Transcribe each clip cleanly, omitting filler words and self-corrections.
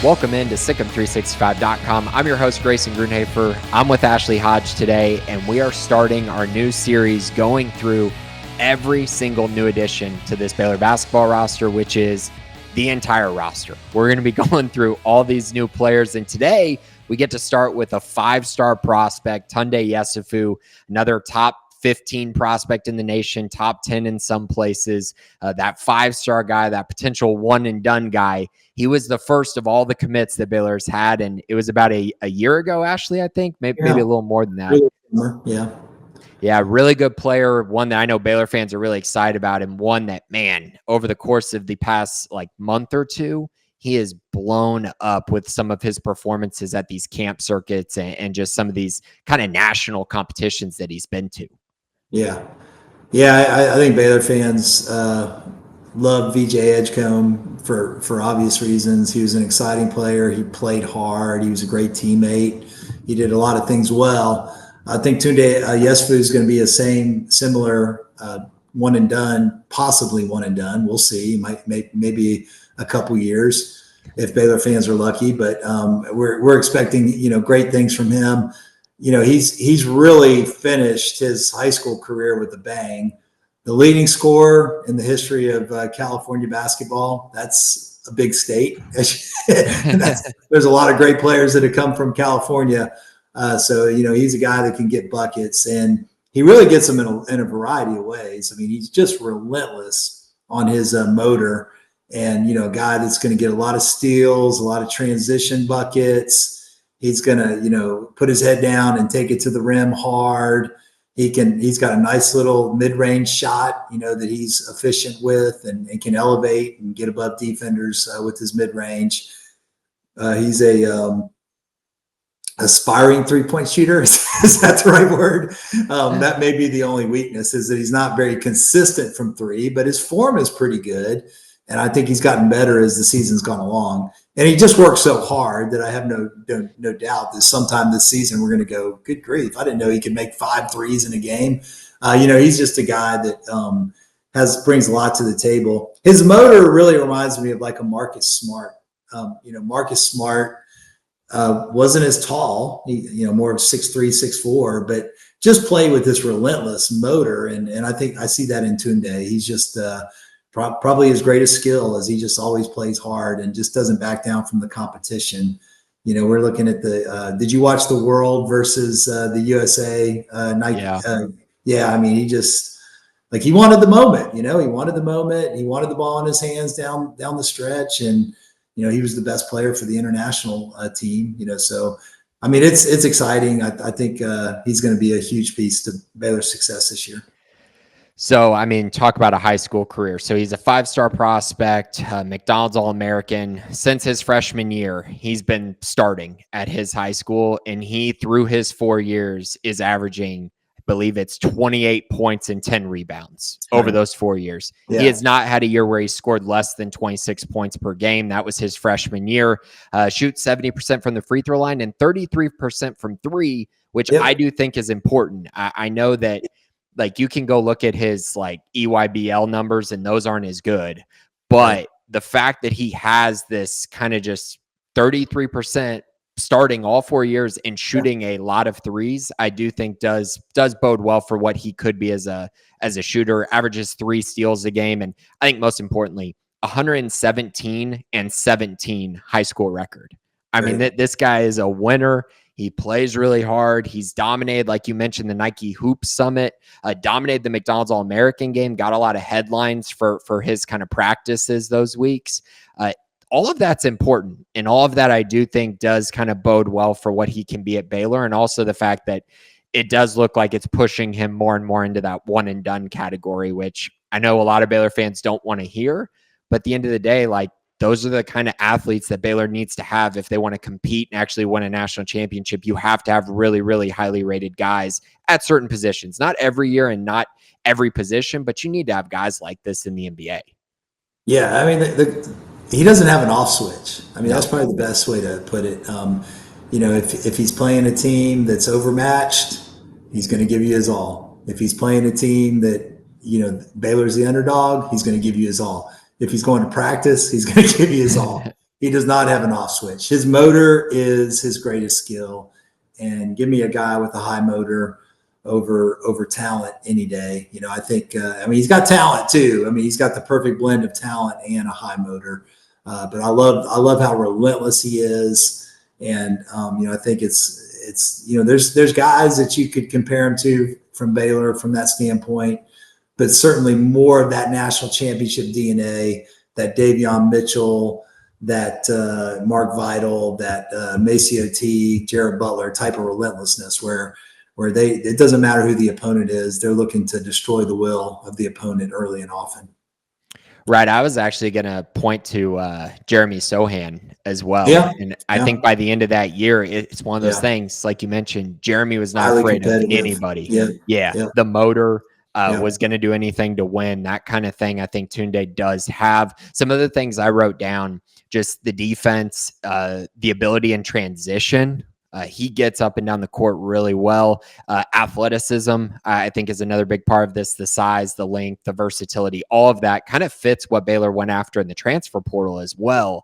Welcome into Sikkim365.com. I'm your host, Grayson Grundhoefer. I'm with Hodge today, and we are starting our new series going through every single new addition to this Baylor basketball roster, which is the entire roster. We're going to be going through all these new players, and today we get to start with a five-star prospect, Tounde Yessoufou, another top 15 prospect in the nation, top 10 in some places. That five-star guy, that potential one-and-done guy. He was the first of all the commits that Baylor's had, and it was about a year ago, Ashley, I think, maybe a little more than that. Yeah, really good player, one that I know Baylor fans are really excited about, and one that, man, over the course of the past month or two, he has blown up with some of his performances at these camp circuits and just some of these kind of national competitions that he's been to. Yeah, I think Baylor fans love VJ Edgecombe for obvious reasons. He was an exciting player. He played hard. He was a great teammate. He did a lot of things well. I think Tounde Yessoufou is going to be a similar one and done, possibly one and done. We'll see. Maybe a couple years if Baylor fans are lucky. But we're expecting great things from him. He's really finished his high school career with a bang. The leading scorer in the history of California basketball. That's a big state. There's a lot of great players that have come from California. So he's a guy that can get buckets, and he really gets them in a variety of ways. I mean, he's just relentless on his motor, and a guy that's going to get a lot of steals, a lot of transition buckets. He's going to put his head down and take it to the rim hard. He's got a nice little mid-range shot, that he's efficient with and can elevate and get above defenders with his mid-range. He's a aspiring three-point shooter. Is that the right word? That may be the only weakness, is that he's not very consistent from three, but his form is pretty good. And I think he's gotten better as the season's gone along. And he just works so hard that I have no doubt that sometime this season we're going to go, good grief, I didn't know he could make 5 threes in a game. He's just a guy that brings a lot to the table. His motor really reminds me of like a Marcus Smart. Marcus Smart wasn't as tall, more of 6'3", 6'4", but just played with this relentless motor. And I think I see that in Tounde. He's just probably his greatest skill is he just always plays hard and just doesn't back down from the competition. We're looking at did you watch the World versus the USA night? Yeah. I mean, he just he wanted the moment, he wanted the moment. He wanted the ball in his hands down the stretch. And, he was the best player for the international team, so, I mean, it's exciting. I think he's going to be a huge piece to Baylor's success this year. So, I mean, talk about a high school career. So he's a five-star prospect, McDonald's All-American. Since his freshman year, he's been starting at his high school, and he, through his 4 years, is averaging, I believe it's 28 points and 10 rebounds over those 4 years. Yeah. He has not had a year where he scored less than 26 points per game. That was his freshman year. Shoots 70% from the free throw line and 33% from three, which I do think is important. I know that you can go look at his EYBL numbers and those aren't as good, but the fact that he has this kind of just 33% starting all 4 years and shooting a lot of threes, I do think does bode well for what he could be as a shooter. Averages 3 steals a game. And I think most importantly, 117 and 17 high school record. I mean, this guy is a winner. He plays really hard. He's dominated, like you mentioned, the Nike Hoop Summit, dominated the McDonald's All-American game, got a lot of headlines for his kind of practices those weeks. All of that's important. And all of that I do think does kind of bode well for what he can be at Baylor. And also the fact that it does look like it's pushing him more and more into that one and done category, which I know a lot of Baylor fans don't want to hear. But at the end of the day, those are the kind of athletes that Baylor needs to have if they want to compete and actually win a national championship. You have to have really, really highly rated guys at certain positions. Not every year and not every position, but you need to have guys like this in the NBA. Yeah, I mean, he doesn't have an off switch. I mean, that's probably the best way to put it. If he's playing a team that's overmatched, he's going to give you his all. If he's playing a team that, Baylor's the underdog, he's going to give you his all. If he's going to practice, he's going to give you his all. He does not have an off switch. His motor is his greatest skill, and give me a guy with a high motor over talent any day. I think. He's got talent too. He's got the perfect blend of talent and a high motor. But I love how relentless he is, and I think it's there's guys that you could compare him to from Baylor from that standpoint, but certainly more of that national championship DNA, that Davion Mitchell, that Mark Vital, that Maceo T, Jared Butler type of relentlessness where it doesn't matter who the opponent is, they're looking to destroy the will of the opponent early and often. Right. I was actually going to point to Jeremy Sohan as well. Yeah. And I think by the end of that year, it's one of those things, like you mentioned, Jeremy was not highly afraid of competitive. anybody. Yeah. The motor was going to do anything to win, that kind of thing. I think Tounde does have. Some of the things I wrote down, just the defense, the ability in transition. He gets up and down the court really well. Athleticism, I think, is another big part of this. The size, the length, the versatility, all of that kind of fits what Baylor went after in the transfer portal as well,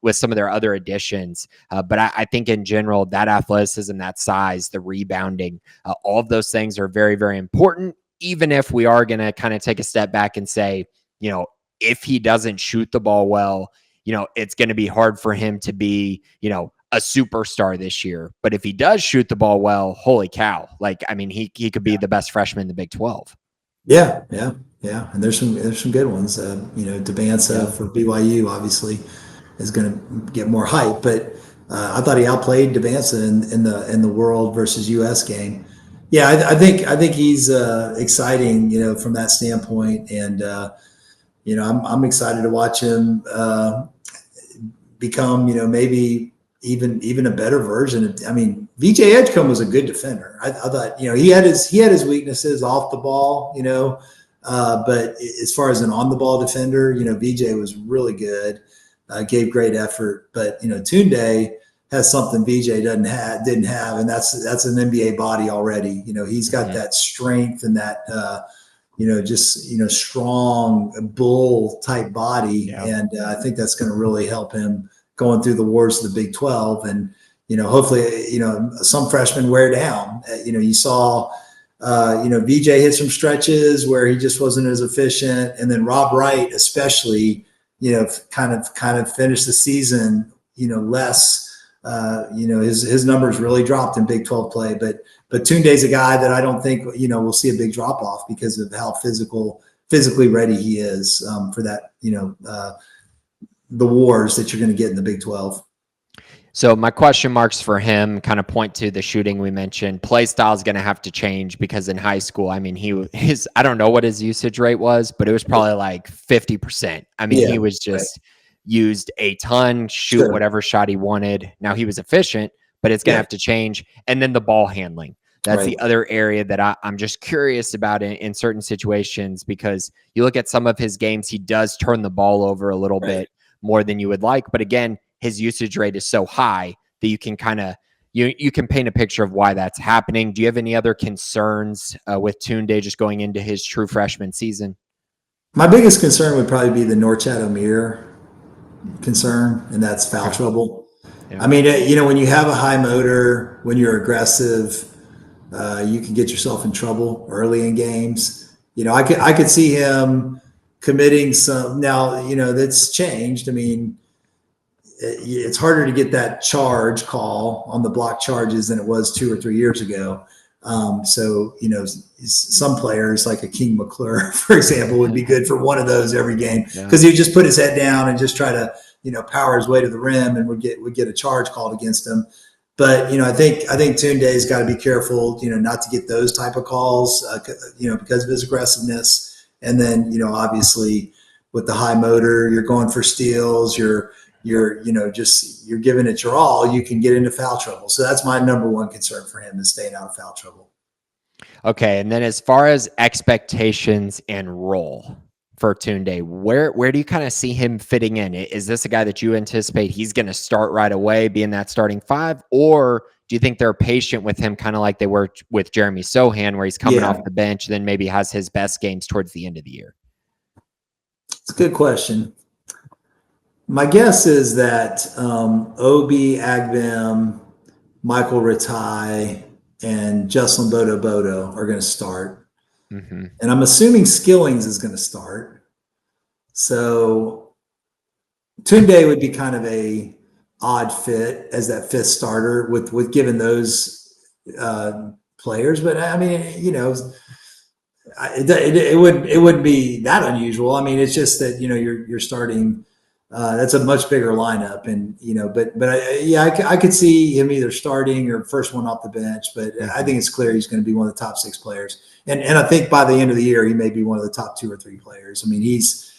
with some of their other additions. But I think in general, that athleticism, that size, the rebounding, all of those things are very, very important, even if we are going to kind of take a step back and say, if he doesn't shoot the ball well, it's going to be hard for him to be, a superstar this year. But if he does shoot the ball well, holy cow. He could be the best freshman in the Big 12. Yeah. And there's some good ones. Debansa for BYU obviously is going to get more hype, but I thought he outplayed Debansa in the World versus US game. Yeah, I think he's exciting, from that standpoint, and I'm excited to watch him become, maybe even a better version of. VJ Edgecombe was a good defender. I thought, he had his weaknesses off the ball, but as far as an on the ball defender, VJ was really good, gave great effort. But Tounde has something VJ didn't have, and that's an NBA body already. He's got that strength and that strong bull type body, and I think that's going to really help him going through the wars of the Big 12, and hopefully some freshmen wear down. You saw VJ hit some stretches where he just wasn't as efficient, and then Rob Wright especially kind of finished the season less. His numbers really dropped in Big 12 play, but Tounde's a guy that I don't think we'll see a big drop off because of how physically ready he is for that the wars that you're going to get in the Big 12. So my question marks for him kind of point to the shooting we mentioned. Play style is going to have to change because in high school, I don't know what his usage rate was, but it was probably like 50%. He was just used a ton, shoot whatever shot he wanted. Now he was efficient, but it's going to have to change. And then the ball handling. That's the other area that I'm just curious about in certain situations, because you look at some of his games, he does turn the ball over a little bit more than you would like. But again, his usage rate is so high that you can kind of you can paint a picture of why that's happening. Do you have any other concerns with Tounde just going into his true freshman season? My biggest concern would probably be the Norchad Amir concern, and that's foul trouble. Yeah. When you have a high motor, when you're aggressive, you can get yourself in trouble early in games. I could see him committing some. Now, that's changed. It's harder to get that charge call on the block charges than it was 2 or 3 years ago. Some players like a King McClure, for example, would be good for one of those every game because he would just put his head down and just try to, power his way to the rim and would get a charge called against him. But, I think Tounde's got to be careful, not to get those type of calls, because of his aggressiveness. And then, obviously with the high motor, you're going for steals, you're giving it your all, you can get into foul trouble. So that's my number one concern for him, is staying out of foul trouble. Okay. And then as far as expectations and role for Tounde, where do you kind of see him fitting in? Is this a guy that you anticipate he's going to start right away, being that starting five? Or do you think they're patient with him, kind of like they were with Jeremy Sohan, where he's coming off the bench, then maybe has his best games towards the end of the year? It's a good question. My guess is that Obi Agbem, Michael Ratai, and Jocelyn Bodo Bodo are going to start. Mm-hmm. And I'm assuming Skillings is going to start. So Tundai would be kind of a odd fit as that fifth starter with given those players. But I mean, it wouldn't be that unusual. I mean, it's just that you're starting. That's a much bigger lineup, and I could see him either starting or first one off the bench. But I think it's clear he's going to be one of the top 6 players, and I think by the end of the year he may be one of the top 2 or 3 players. I mean, he's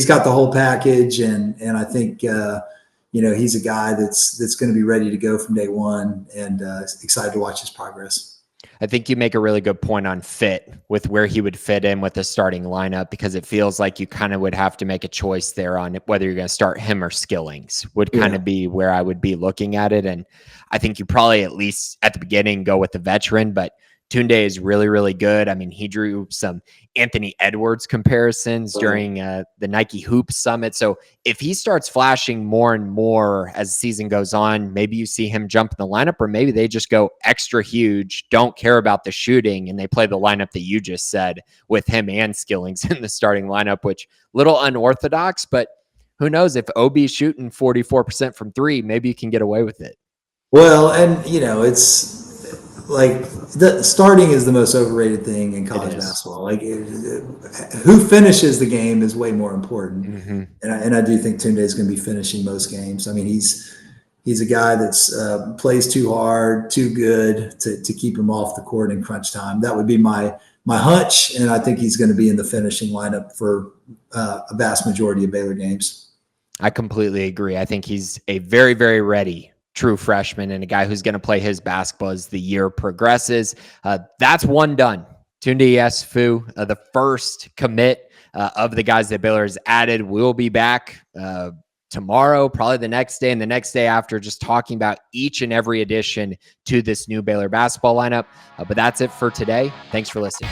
got the whole package, and I think he's a guy that's going to be ready to go from day one, and excited to watch his progress. I think you make a really good point on fit with where he would fit in with the starting lineup, because it feels like you kind of would have to make a choice there on whether you're going to start him or Skillings would kind of be where I would be looking at it. And I think you probably at least at the beginning go with the veteran, but Tounde is really, really good. I mean, he drew some Anthony Edwards comparisons during the Nike Hoop Summit. So if he starts flashing more and more as the season goes on, maybe you see him jump in the lineup, or maybe they just go extra huge, don't care about the shooting, and they play the lineup that you just said with him and Skillings in the starting lineup, which little unorthodox, but who knows, if OB's shooting 44% from 3, maybe you can get away with it. Well, and it's like the starting is the most overrated thing in college basketball. Like who finishes the game is way more important. Mm-hmm. And I do think Tounde is going to be finishing most games. I mean, he's a guy that's plays too hard, too good to keep him off the court in crunch time. That would be my hunch. And I think he's going to be in the finishing lineup for a vast majority of Baylor games. I completely agree. I think he's a very, very ready true freshman and a guy who's going to play his basketball as the year progresses. That's one done. Tounde Yessoufou, the first commit of the guys that Baylor has added. We'll be back tomorrow, probably the next day and the next day after, just talking about each and every addition to this new Baylor basketball lineup. But that's it for today. Thanks for listening.